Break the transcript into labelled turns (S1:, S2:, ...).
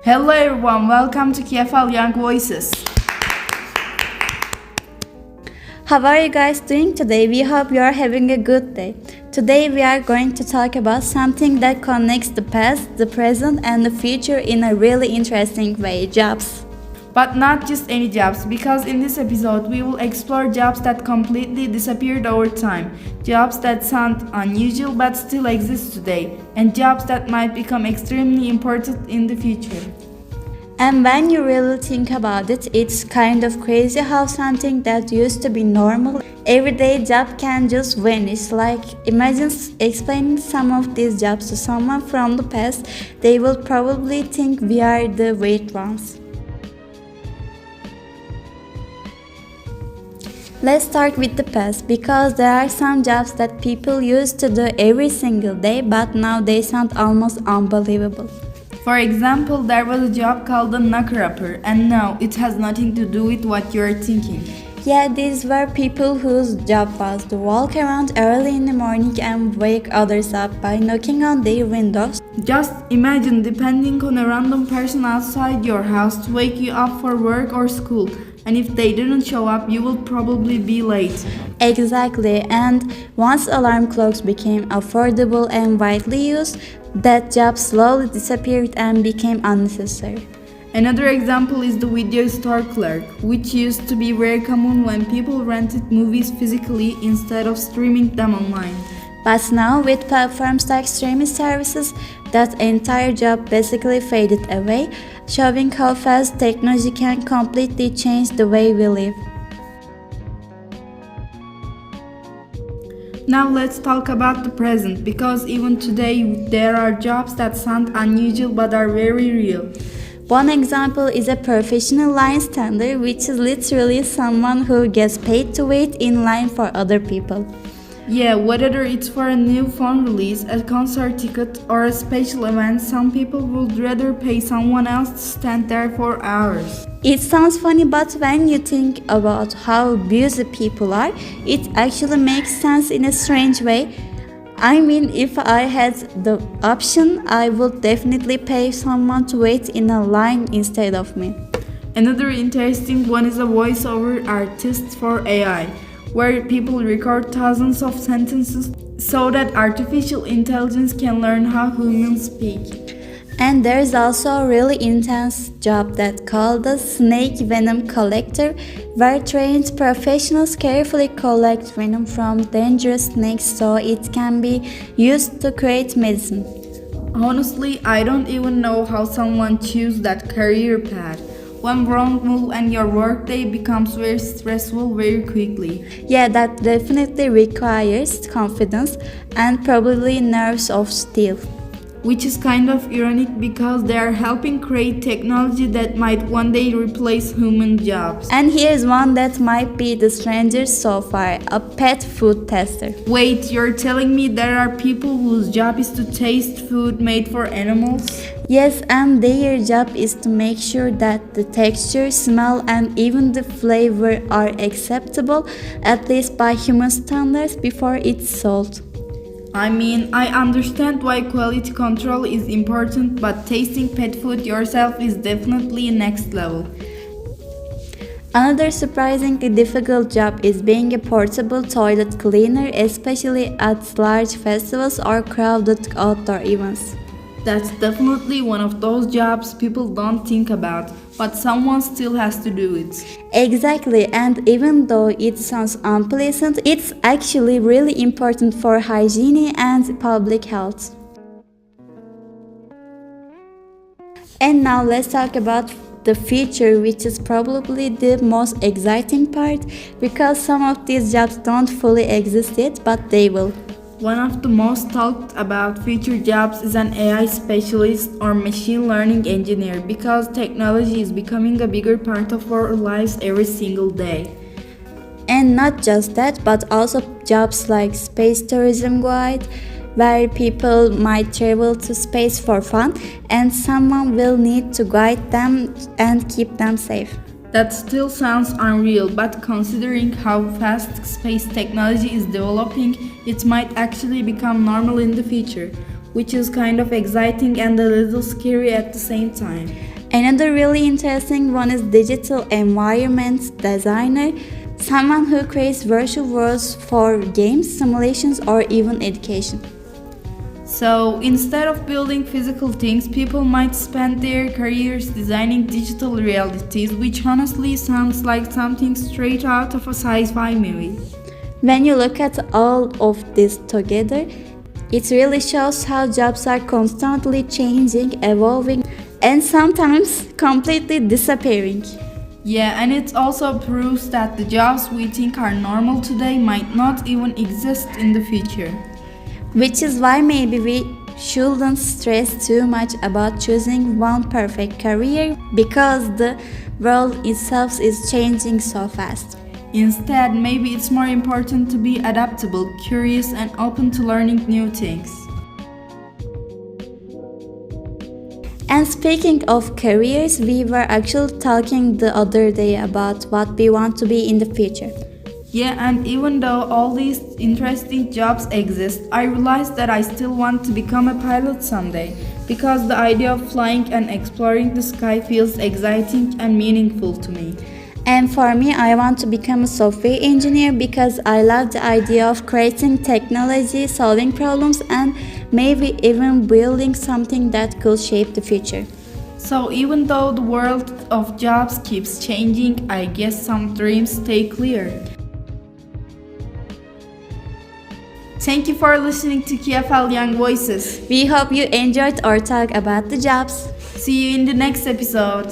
S1: Hello everyone, welcome to KFL Young Voices.
S2: How are you guys doing today? We hope you are having a good day. Today we are going to talk about something that connects the past, the present and the future in a really interesting way, jobs.
S1: But not just any jobs, because in this episode we will explore jobs that completely disappeared over time, jobs that sound unusual but still exist today, and jobs that might become extremely important in the future.
S2: And when you really think about it, it's kind of crazy how something that used to be normal, everyday job can just vanish. Like, imagine explaining some of these jobs to someone from the past, they will probably think we are the weird ones. Let's start with the past, because there are some jobs that people used to do every single day, but now they sound almost unbelievable.
S1: For example, there was a job called a knocker-upper, and now it has nothing to do with what you're thinking.
S2: Yeah, these were people whose job was to walk around early in the morning and wake others up by knocking on their windows.
S1: Just imagine depending on a random person outside your house to wake you up for work or school, and if they didn't show up, you will probably be late.
S2: Exactly, and once alarm clocks became affordable and widely used, that job slowly disappeared and became unnecessary.
S1: Another example is the video store clerk, which used to be very common when people rented movies physically instead of streaming them online.
S2: But now, with platforms like streaming services, that entire job basically faded away, showing how fast technology can completely change the way we live.
S1: Now let's talk about the present, because even today there are jobs that sound unusual but are very real.
S2: One example is a professional line stander, which is literally someone who gets paid to wait in line for other people.
S1: Yeah, whether it's for a new phone release, a concert ticket, or a special event, some people would rather pay someone else to stand there for hours.
S2: It sounds funny, but when you think about how busy people are, it actually makes sense in a strange way. I mean, if I had the option, I would definitely pay someone to wait in a line instead of me.
S1: Another interesting one is a voiceover artist for AI, where people record thousands of sentences so that artificial intelligence can learn how humans speak.
S2: And there's also a really intense job that's called the snake venom collector, where trained professionals carefully collect venom from dangerous snakes so it can be used to create medicine.
S1: Honestly, I don't even know how someone chooses that career path. One wrong move and your workday becomes very stressful very quickly.
S2: Yeah, that definitely requires confidence and probably nerves of steel.
S1: Which is kind of ironic because they are helping create technology that might one day replace human jobs.
S2: And here's one that might be the strangest so far, a pet food tester.
S1: Wait, you're telling me there are people whose job is to taste food made for animals?
S2: Yes, and their job is to make sure that the texture, smell, and even the flavor are acceptable, at least by human standards, before it's sold.
S1: I mean, I understand why quality control is important, but tasting pet food yourself is definitely next level.
S2: Another surprisingly difficult job is being a portable toilet cleaner, especially at large festivals or crowded outdoor events.
S1: That's definitely one of those jobs people don't think about, but someone still has to do it.
S2: Exactly, and even though it sounds unpleasant, it's actually really important for hygiene and public health. And now let's talk about the future, which is probably the most exciting part, because some of these jobs don't fully exist yet, but they will.
S1: One of the most talked about future jobs is an AI specialist or machine learning engineer, because technology is becoming a bigger part of our lives every single day.
S2: And not just that, but also jobs like space tourism guide, where people might travel to space for fun and someone will need to guide them and keep them safe.
S1: That still sounds unreal, but considering how fast space technology is developing, it might actually become normal in the future, which is kind of exciting and a little scary at the same time.
S2: Another really interesting one is digital environment designer, someone who creates virtual worlds for games, simulations, or even education.
S1: So, instead of building physical things, people might spend their careers designing digital realities, which honestly sounds like something straight out of a sci-fi movie.
S2: When you look at all of this together, it really shows how jobs are constantly changing, evolving, and sometimes completely disappearing.
S1: Yeah, and it also proves that the jobs we think are normal today might not even exist in the future.
S2: Which is why maybe we shouldn't stress too much about choosing one perfect career because the world itself is changing so fast.
S1: Instead, maybe it's more important to be adaptable, curious, and open to learning new things.
S2: And speaking of careers, we were actually talking the other day about what we want to be in the future.
S1: Yeah, and even though all these interesting jobs exist, I realized that I still want to become a pilot someday because the idea of flying and exploring the sky feels exciting and meaningful to me.
S2: And for me, I want to become a software engineer because I love the idea of creating technology, solving problems, and maybe even building something that could shape the future.
S1: So, even though the world of jobs keeps changing, I guess some dreams stay clear. Thank you for listening to KFL Young Voices.
S2: We hope you enjoyed our talk about the jobs.
S1: See you in the next episode.